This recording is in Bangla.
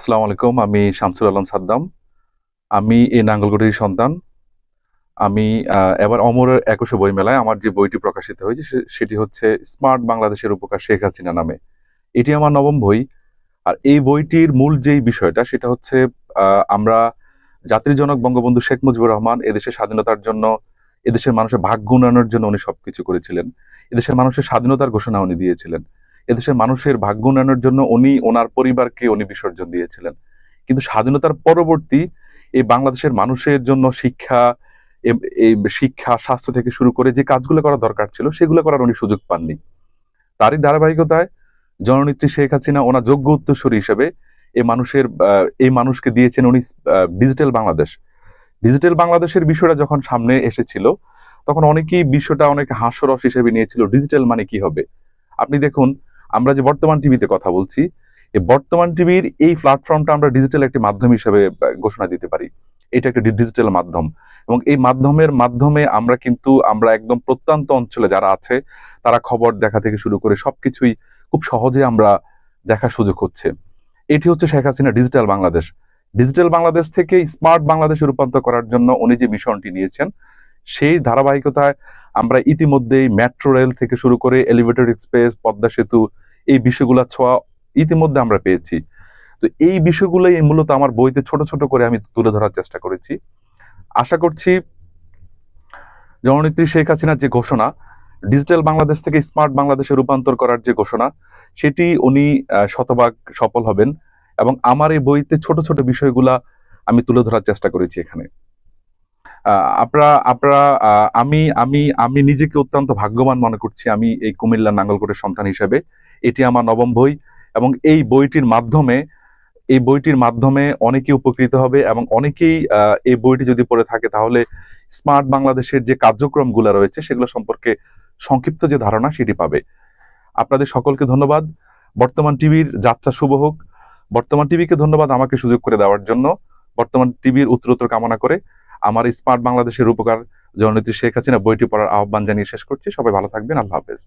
আসসালামু আলাইকুম। আমি শামসুল আলম সাদ্দাম। আমি এই নাঙ্গলকোটের সন্তান। আমি এবার অমরের ২১শে বইমেলায় আমার যে বইটি প্রকাশিত হয়েছে সেটি হচ্ছে স্মার্ট বাংলাদেশের উপকার শেখ হাসিনা নামে। এটি আমার নবম বই। আর এই বইটির মূল যেই বিষয়টা সেটা হচ্ছে আমরা জাতির জনক বঙ্গবন্ধু শেখ মুজিবুর রহমান এদেশের স্বাধীনতার জন্য, এদেশের মানুষের ভাগ্য উন্নয়নের জন্য উনি সবকিছু করেছিলেন। এদেশের মানুষের স্বাধীনতার ঘোষণা উনি দিয়েছিলেন। এদেশের মানুষের ভাগ্য উন্নয়নের জন্য উনি ওনার পরিবারকে উনি বিসর্জন দিয়েছিলেন। কিন্তু স্বাধীনতার পরবর্তী এই বাংলাদেশের মানুষের জন্য এই শিক্ষা, স্বাস্থ্য থেকে শুরু করে যে কাজগুলো করা দরকার ছিল সেগুলো করার উনি সুযোগ পাননি। তারই ধারাবাহিকতায় জননেত্রী শেখ হাসিনা ওনার যোগ্য উত্তরসূরি হিসেবে এই মানুষকে দিয়েছেন উনি ডিজিটাল বাংলাদেশ। ডিজিটাল বাংলাদেশের বিষয়টা যখন সামনে এসেছিল তখন অনেকেই বিষয়টা অনেক হাস্যরস হিসেবে নিয়েছিল। ডিজিটাল মানে কি হবে? আপনি দেখুন, আমরা যে বর্তমান টিভিতে কথা বলছি, এই বর্তমান টিভির এই প্ল্যাটফর্মটা আমরা ডিজিটাল একটি মাধ্যম হিসেবে ঘোষণা দিতে পারি। এটা একটা ডিজিটাল মাধ্যম এবং এই মাধ্যমে আমরা একদম প্রত্যন্ত অঞ্চলে যারা আছে তারা খবর দেখা থেকে শুরু করে সবকিছুই খুব সহজে আমরা দেখার সুযোগ হচ্ছে। এটি হচ্ছে শেখ হাসিনা ডিজিটাল বাংলাদেশ। ডিজিটাল বাংলাদেশ থেকে স্মার্ট বাংলাদেশে রূপান্তর করার জন্য উনি যে মিশনটি নিয়েছেন সেই ধারাবাহিকতায় আমরা ইতিমধ্যেই মেট্রো রেল থেকে শুরু করে এলিভেটেড এক্সপ্রেস, পদ্মা সেতু, এই বিষয়গুলোর ছোঁয়া ইতিমধ্যে আমরা পেয়েছি। তো এই বিষয়গুলোই মূলত আমার বইতে ছোট ছোট করে আমি তুলে ধরার চেষ্টা করেছি। আশা করছি জননেত্রী শেখ হাসিনার যে ঘোষণা, ডিজিটাল বাংলাদেশ থেকে স্মার্ট বাংলাদেশে রূপান্তর করার যে ঘোষণা, সেটি উনি শতভাগ সফল হবেন এবং আমার এই বইতে ছোট ছোট বিষয়গুলা আমি তুলে ধরার চেষ্টা করেছি এখানে। আপনারা আপনারা আমি আমি আমি নিজেকে অত্যন্ত ভাগ্যবান মনে করছি আমি এই কুমিল্লা নাঙ্গলকোটের সন্তান হিসেবে। এটি আমার নবম বই এবং এই বইটির মাধ্যমে অনেকেই উপকৃত হবে এবং অনেকেই এই বইটি যদি পড়ে থাকে তাহলে স্মার্ট বাংলাদেশের যে কার্যক্রমগুলো রয়েছে সেগুলো সম্পর্কে সংক্ষিপ্ত যে ধারণা সেটি পাবে। আপনাদের সকলকে ধন্যবাদ। বর্তমান টিভির যাত্রা শুভ হোক। বর্তমান টিভিকে ধন্যবাদ আমাকে সুযোগ করে দেওয়ার জন্য। বর্তমান টিভির উত্তরোত্তর কামনা করে আমার এই স্মার্ট বাংলাদেশের উপকার জননেত্রী শেখ হাসিনা বইটি পড়ার আহ্বান জানিয়ে শেষ করছি। সবাই ভালো থাকবেন। আল্লাহ হাফেজ।